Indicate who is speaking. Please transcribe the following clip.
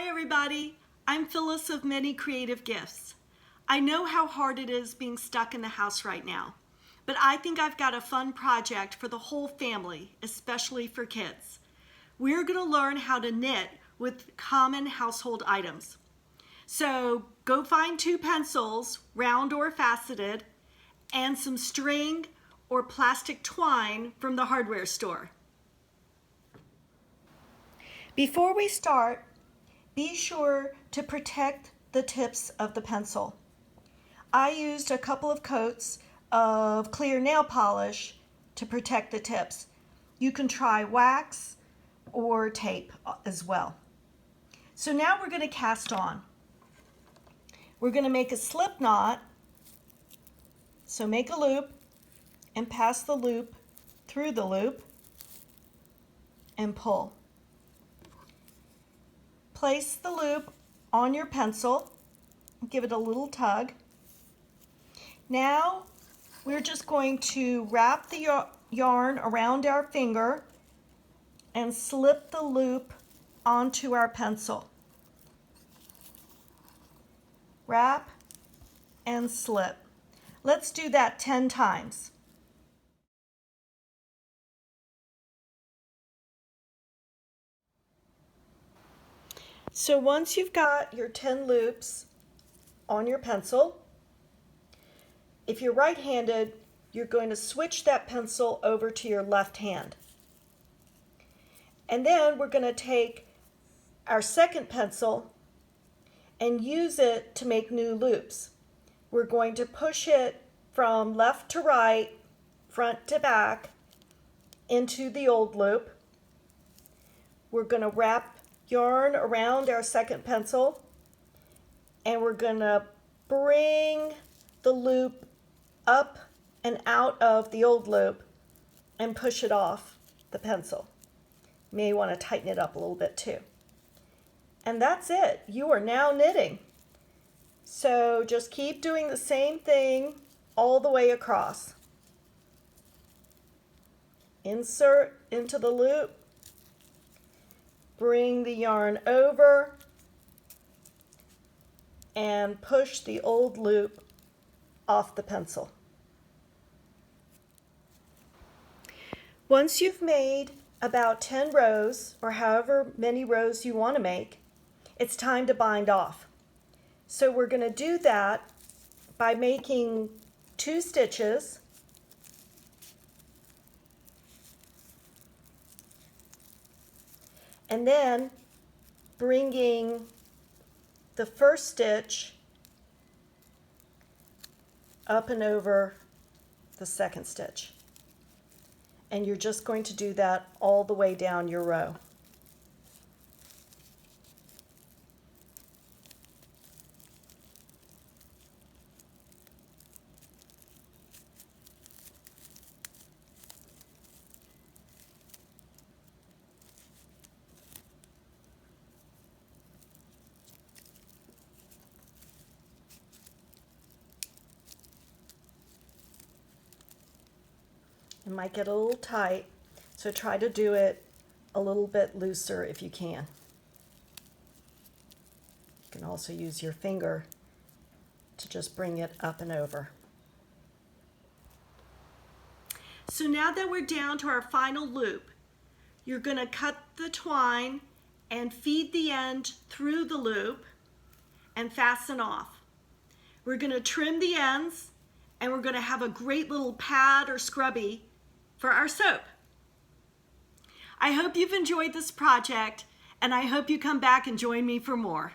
Speaker 1: Hi everybody, I'm Phyllis of Many Creative Gifts. I know how hard it is being stuck in the house right now, but I think I've got a fun project for the whole family, especially for kids. We're going to learn how to knit with common household items. So go find 2 pencils, round or faceted, and some string or plastic twine from the hardware store. Before we start, be sure to protect the tips of the pencil. I used a couple of coats of clear nail polish to protect the tips. You can try wax or tape as well. So now we're going to cast on. We're going to make a slip knot. So make a loop and pass the loop through the loop and pull. Place the loop on your pencil, give it a little tug. Now we're just going to wrap the yarn around our finger and slip the loop onto our pencil. Wrap and slip. Let's do that 10 times. So once you've got your 10 loops on your pencil, if you're right-handed, you're going to switch that pencil over to your left hand. And then we're going to take our second pencil and use it to make new loops. We're going to push it from left to right, front to back, into the old loop. We're going to wrap yarn around our second pencil, and we're going to bring the loop up and out of the old loop and push it off the pencil. You may want to tighten it up a little bit too. And that's it. You are now knitting. So just keep doing the same thing all the way across. Insert into the loop. Bring the yarn over and push the old loop off the pencil. Once you've made about 10 rows, or however many rows you want to make, it's time to bind off. So we're going to do that by making 2 stitches. And then bringing the first stitch up and over the second stitch. And you're just going to do that all the way down your row. It might get a little tight, so try to do it a little bit looser if you can. You can also use your finger to just bring it up and over. So now that we're down to our final loop, you're going to cut the twine and feed the end through the loop and fasten off. We're going to trim the ends, and we're going to have a great little pad or scrubby for our soap. I hope you've enjoyed this project, and I hope you come back and join me for more.